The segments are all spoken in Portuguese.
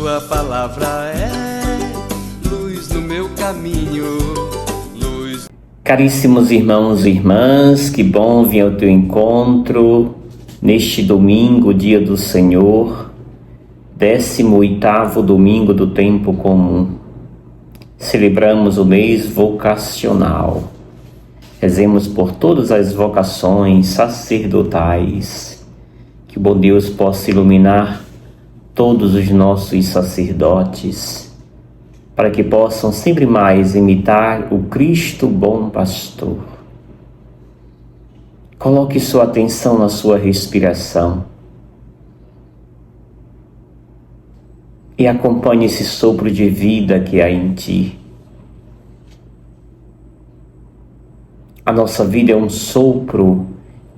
Tua palavra é luz no meu caminho, luz. Caríssimos irmãos e irmãs, que bom vir ao teu encontro neste domingo, dia do Senhor, 18º domingo do tempo comum. Celebramos o mês vocacional. Rezemos por todas as vocações sacerdotais, que o bom Deus possa iluminar todos os nossos sacerdotes, para que possam sempre mais imitar o Cristo bom pastor. Coloque sua atenção na sua respiração e acompanhe esse sopro de vida que há em ti. A nossa vida é um sopro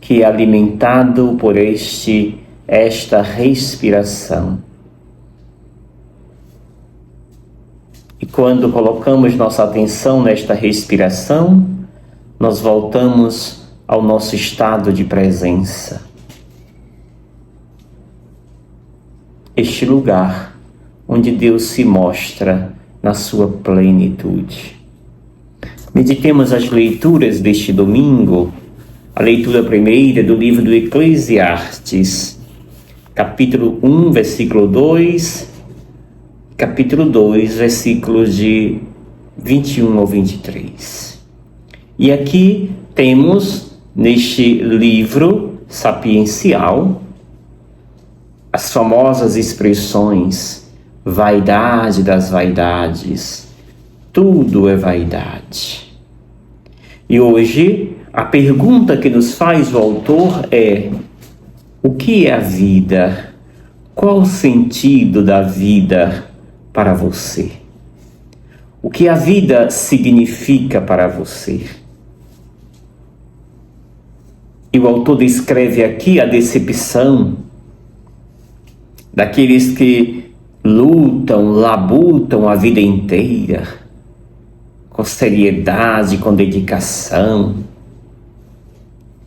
que é alimentado por esta respiração. E quando colocamos nossa atenção nesta respiração, nós voltamos ao nosso estado de presença. Este lugar onde Deus se mostra na sua plenitude. Meditemos as leituras deste domingo. A leitura primeira do livro do Eclesiastes, capítulo 1, versículo 2, capítulo 2, versículos de 21 ao 23. E aqui temos, neste livro sapiencial, as famosas expressões: vaidade das vaidades, tudo é vaidade. E hoje, a pergunta que nos faz o autor é: o que é a vida? Qual o sentido da vida para você? O que a vida significa para você? E o autor descreve aqui a decepção daqueles que lutam, labutam a vida inteira, com seriedade, com dedicação,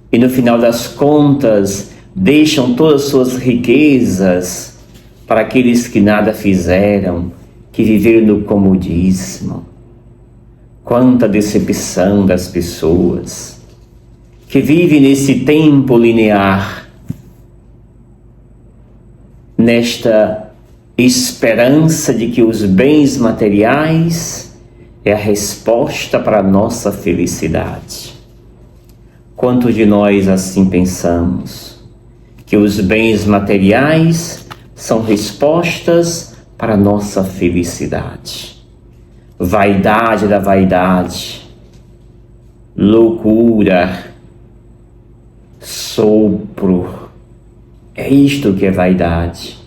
e no final das contas deixam todas as suas riquezas para aqueles que nada fizeram, que viveram no comodismo. Quanta decepção das pessoas que vivem nesse tempo linear, nesta esperança de que os bens materiais é a resposta para a nossa felicidade. Quantos de nós assim pensamos? Que os bens materiais são respostas para a nossa felicidade. Vaidade da vaidade, loucura, sopro. É isto que é vaidade,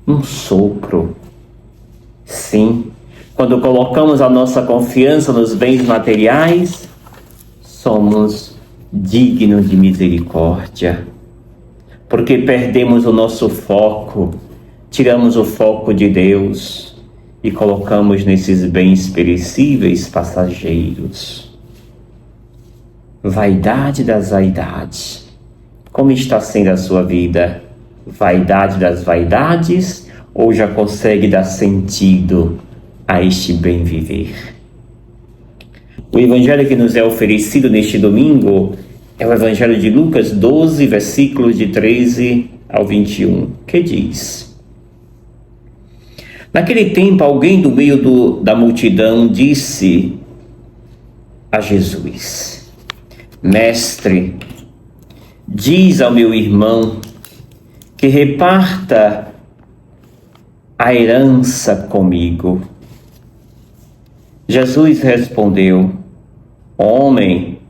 um sopro. Sim, quando colocamos a nossa confiança nos bens materiais, somos dignos de misericórdia, porque perdemos o nosso foco, tiramos o foco de Deus e colocamos nesses bens perecíveis passageiros. Vaidade das vaidades. Como está sendo a sua vida? Vaidade das vaidades, ou já consegue dar sentido a este bem viver? O evangelho que nos é oferecido neste domingo é o evangelho de Lucas 12, versículos de 13 ao 21, que diz: Naquele tempo, alguém do meio da multidão disse a Jesus: Mestre, diz ao meu irmão que reparta a herança comigo. Jesus respondeu: Homem,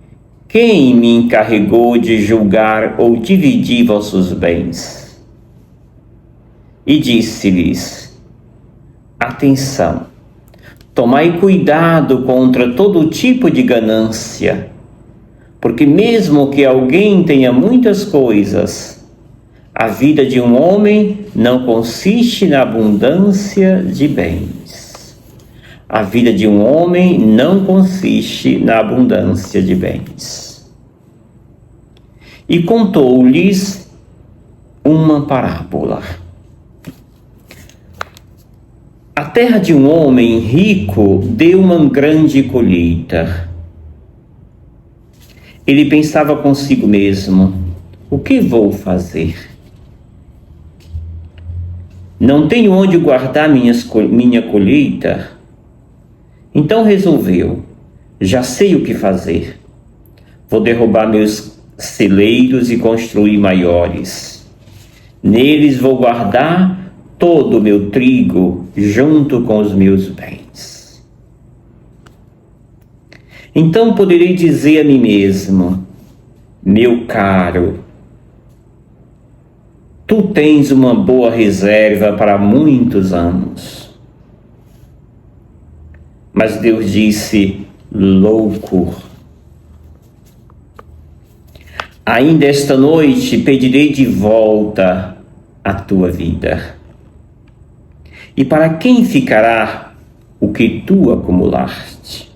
quem me encarregou de julgar ou dividir vossos bens? E disse-lhes: Atenção, tomai cuidado contra todo tipo de ganância, porque mesmo que alguém tenha muitas coisas, a vida de um homem não consiste na abundância de bens. A vida de um homem não consiste na abundância de bens. E contou-lhes uma parábola. A terra de um homem rico deu uma grande colheita. Ele pensava consigo mesmo: o que vou fazer? Não tenho onde guardar minha colheita. Então resolveu: já sei o que fazer. Vou derrubar meus celeiros e construir maiores. Neles vou guardar todo o meu trigo junto com os meus bens. Então poderei dizer a mim mesmo: meu caro, tu tens uma boa reserva para muitos anos. Mas Deus disse: louco, ainda esta noite pedirei de volta a tua vida. E para quem ficará o que tu acumulaste?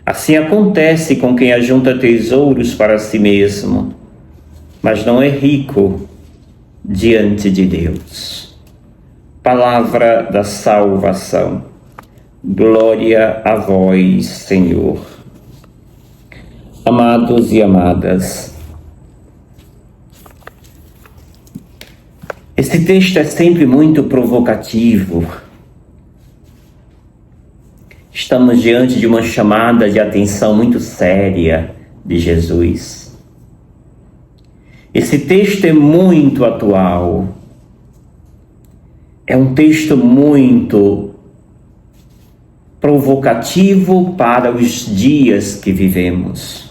Assim acontece com quem ajunta tesouros para si mesmo, mas não é rico diante de Deus. Palavra da salvação. Glória a vós, Senhor. Amados e amadas, esse texto é sempre muito provocativo. Estamos diante de uma chamada de atenção muito séria de Jesus. Esse texto é muito atual. É um texto muito provocativo para os dias que vivemos.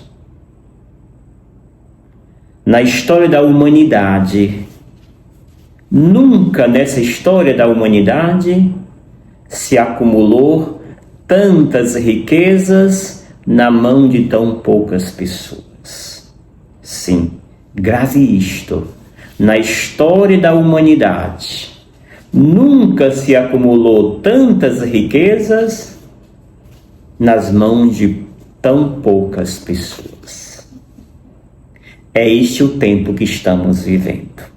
Na história da humanidade, nunca nessa história da humanidade se acumulou tantas riquezas na mão de tão poucas pessoas. Sim, grave isto. Na história da humanidade, nunca se acumulou tantas riquezas nas mãos de tão poucas pessoas. É este o tempo que estamos vivendo.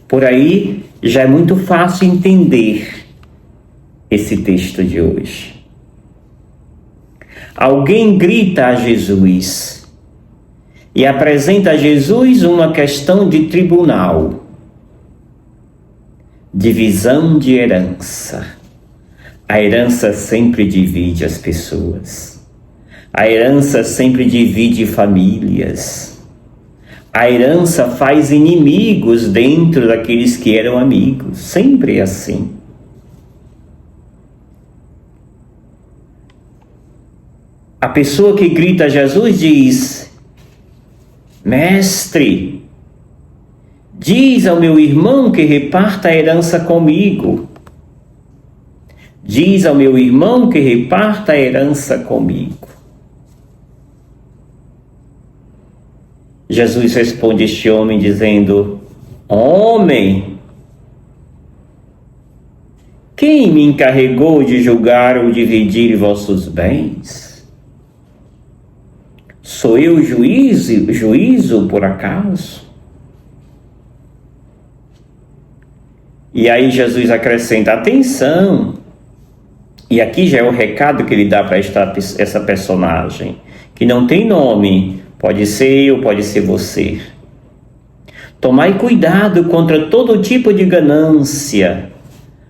Por aí já é muito fácil entender esse texto de hoje. Alguém grita a Jesus e apresenta a Jesus uma questão de tribunal. Divisão de herança. A herança sempre divide as pessoas. A herança sempre divide famílias. A herança faz inimigos dentro daqueles que eram amigos. Sempre é assim. A pessoa que grita a Jesus diz: Mestre, diz ao meu irmão que reparta a herança comigo. Diz ao meu irmão que reparta a herança comigo. Jesus responde a este homem dizendo: Homem, quem me encarregou de julgar ou dividir vossos bens? Sou eu juízo por acaso? E aí Jesus acrescenta: atenção! E aqui já é o recado que ele dá para essa personagem, que não tem nome. Pode ser eu, pode ser você. Tomai cuidado contra todo tipo de ganância,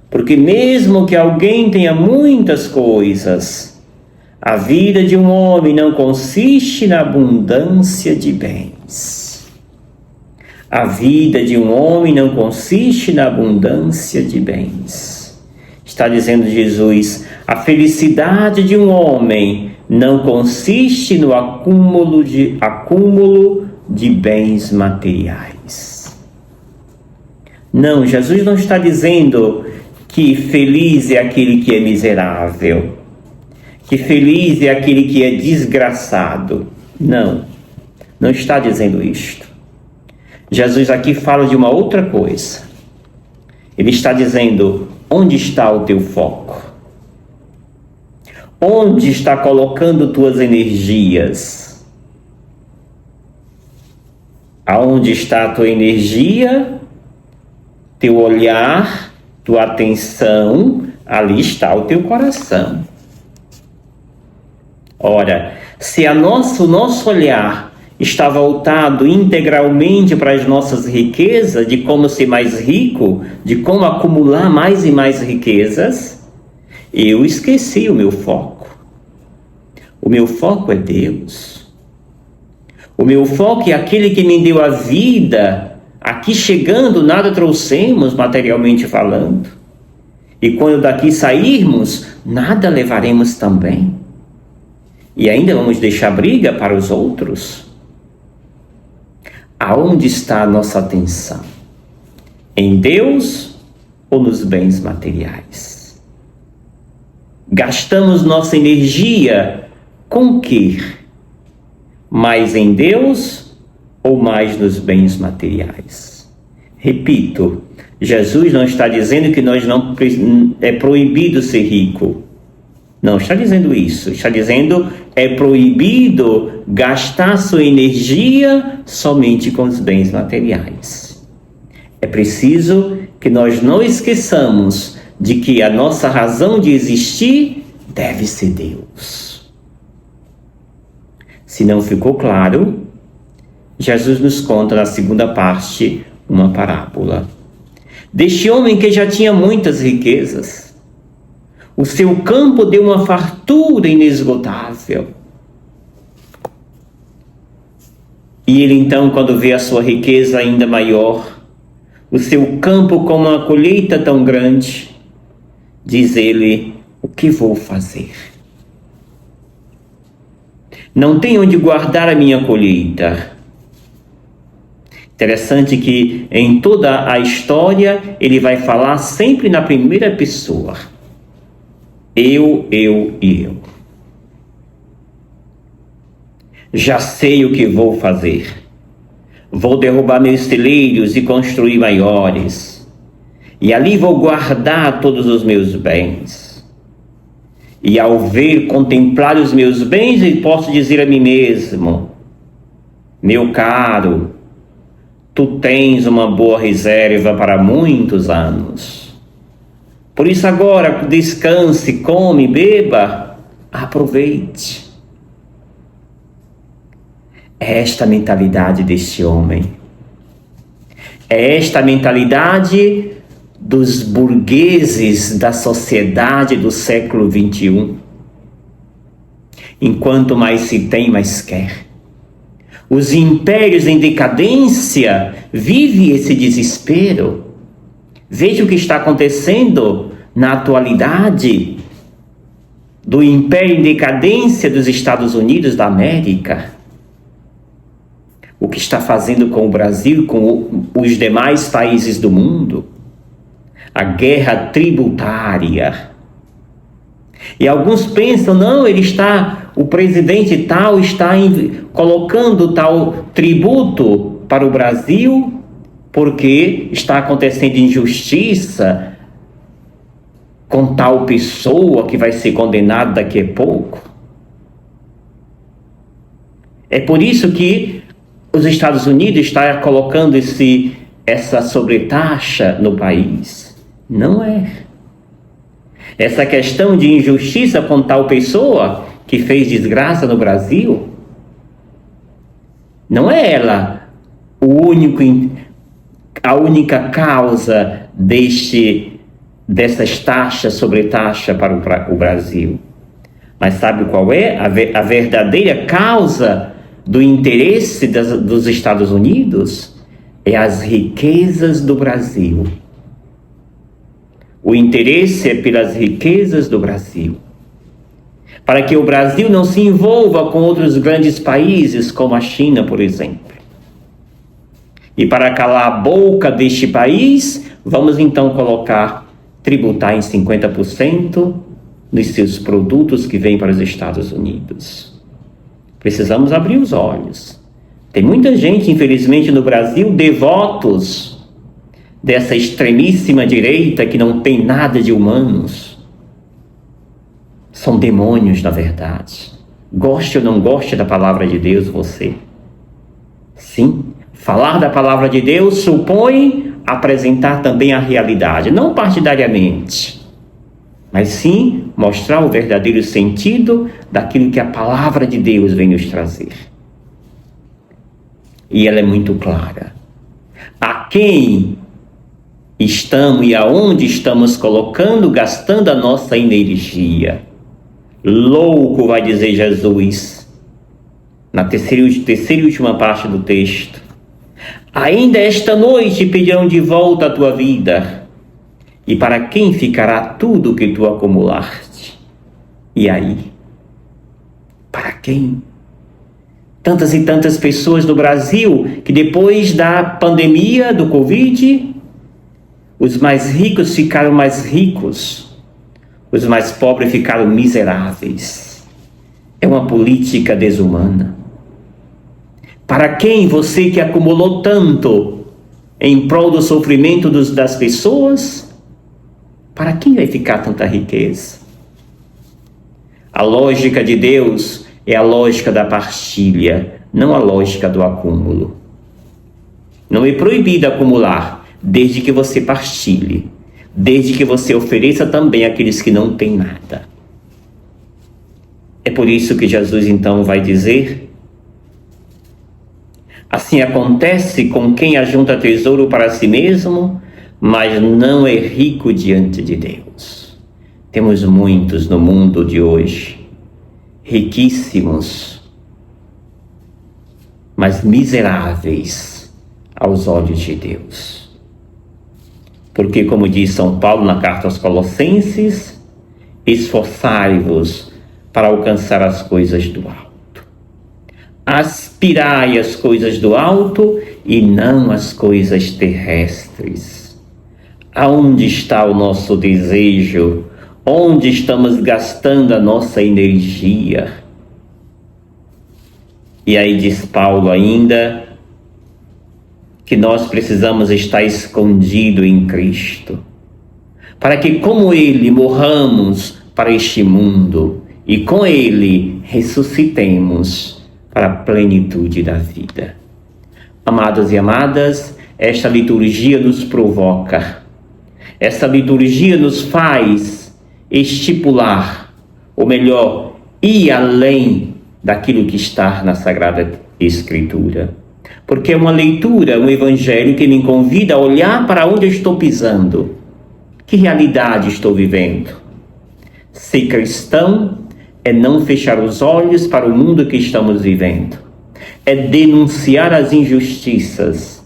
porque mesmo que alguém tenha muitas coisas, a vida de um homem não consiste na abundância de bens. A vida de um homem não consiste na abundância de bens. Está dizendo Jesus: a felicidade de um homem não consiste no acúmulo de bens materiais. Não, Jesus não está dizendo que feliz é aquele que é miserável, que feliz é aquele que é desgraçado. Não, não está dizendo isto. Jesus aqui fala de uma outra coisa. Ele está dizendo: onde está o teu foco? Onde está colocando tuas energias? Aonde está a tua energia, teu olhar, tua atenção, ali está o teu coração. Ora, se o nosso olhar está voltado integralmente para as nossas riquezas, de como ser mais rico, de como acumular mais e mais riquezas, eu esqueci o meu foco. O meu foco é Deus. O meu foco é aquele que me deu a vida. Aqui chegando, nada trouxemos, materialmente falando. E quando daqui sairmos, nada levaremos também. E ainda vamos deixar briga para os outros. Aonde está a nossa atenção? Em Deus ou nos bens materiais? Gastamos nossa energia com o quê? Mais em Deus ou mais nos bens materiais? Repito, Jesus não está dizendo que é proibido ser rico. Não está dizendo isso. Está dizendo é proibido gastar sua energia somente com os bens materiais. É preciso que nós não esqueçamos de que a nossa razão de existir deve ser Deus. Se não ficou claro, Jesus nos conta na segunda parte uma parábola deste homem que já tinha muitas riquezas. O seu campo deu uma fartura inesgotável. E ele então, quando vê a sua riqueza ainda maior, o seu campo com uma colheita tão grande, diz ele: o que vou fazer? Não tenho onde guardar a minha colheita. Interessante que em toda a história ele vai falar sempre na primeira pessoa. Eu e eu. Já sei o que vou fazer. Vou derrubar meus celeiros e construir maiores. E ali vou guardar todos os meus bens. E ao ver, contemplar os meus bens, eu posso dizer a mim mesmo: meu caro, tu tens uma boa reserva para muitos anos. Por isso agora, descanse, come, beba, aproveite. É esta a mentalidade deste homem. É esta a mentalidade dos burgueses da sociedade do século XXI. Enquanto mais se tem, mais quer. Os impérios em decadência vivem esse desespero. Veja o que está acontecendo na atualidade do império em decadência dos Estados Unidos da América. O que está fazendo com o Brasil e com os demais países do mundo. A guerra tributária. E alguns pensam, não, o presidente tal está colocando tal tributo para o Brasil porque está acontecendo injustiça com tal pessoa que vai ser condenada daqui a pouco. É por isso que os Estados Unidos está colocando essa sobretaxa no país. Não é. Essa questão de injustiça com tal pessoa que fez desgraça no Brasil, não é ela a única causa dessas taxas sobre taxa para o Brasil. Mas sabe qual é a verdadeira causa do interesse dos Estados Unidos? É as riquezas do Brasil. O interesse é pelas riquezas do Brasil. Para que o Brasil não se envolva com outros grandes países, como a China, por exemplo. E para calar a boca deste país, vamos então tributar em 50% dos seus produtos que vêm para os Estados Unidos. Precisamos abrir os olhos. Tem muita gente, infelizmente, no Brasil, devotos dessa extremíssima direita que não tem nada de humanos. São demônios, na verdade. Goste ou não goste da palavra de Deus, você. Sim, Falar da palavra de Deus supõe apresentar também a realidade, não partidariamente, mas sim mostrar o verdadeiro sentido daquilo que a palavra de Deus vem nos trazer. E ela é muito clara. A quem estamos e aonde estamos colocando, gastando a nossa energia? Louco, vai dizer Jesus, na terceira e última parte do texto. Ainda esta noite pedirão de volta a tua vida. E para quem ficará tudo o que tu acumulaste? E aí? Para quem? Tantas e tantas pessoas no Brasil que depois da pandemia do Covid, os mais ricos ficaram mais ricos, os mais pobres ficaram miseráveis. É uma política desumana. Para quem você que acumulou tanto em prol do sofrimento das pessoas, para quem vai ficar tanta riqueza? A lógica de Deus é a lógica da partilha, não a lógica do acúmulo. Não é proibido acumular, desde que você partilhe, desde que você ofereça também àqueles que não têm nada. É por isso que Jesus então vai dizer: assim acontece com quem ajunta tesouro para si mesmo, mas não é rico diante de Deus. Temos muitos no mundo de hoje, riquíssimos, mas miseráveis aos olhos de Deus. Porque, como diz São Paulo na carta aos Colossenses, esforçai-vos para alcançar as coisas do alto. Aspirai as coisas do alto e não as coisas terrestres. Aonde está o nosso desejo? Onde estamos gastando a nossa energia? E aí diz Paulo ainda que nós precisamos estar escondido em Cristo, para que como Ele morramos para este mundo e com Ele ressuscitemos para a plenitude da vida. Amados e amadas, esta liturgia nos provoca, esta liturgia nos faz estipular, ou melhor, ir além daquilo que está na Sagrada Escritura. Porque é uma leitura, um evangelho que me convida a olhar para onde eu estou pisando. Que realidade estou vivendo? Ser cristão é não fechar os olhos para o mundo que estamos vivendo. É denunciar as injustiças.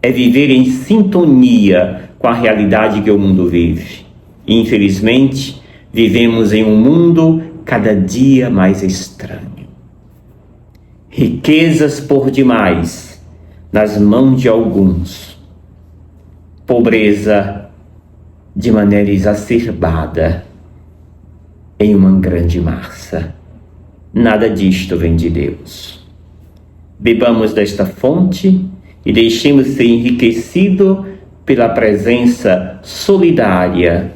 É viver em sintonia com a realidade que o mundo vive. E, infelizmente, vivemos em um mundo cada dia mais estranho. Riquezas por demais nas mãos de alguns. Pobreza de maneira exacerbada em uma grande massa. Nada disto vem de Deus. Bebamos desta fonte e deixemos ser enriquecidos pela presença solidária,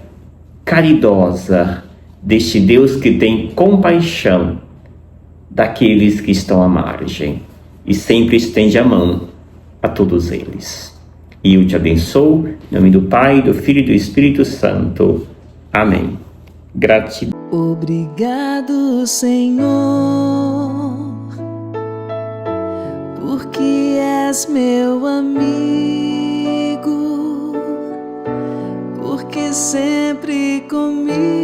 caridosa deste Deus que tem compaixão daqueles que estão à margem e sempre estende a mão a todos eles. E eu te abençoo, em nome do Pai, do Filho e do Espírito Santo. Amém. Gratidão. Obrigado, Senhor, porque és meu amigo, porque sempre comigo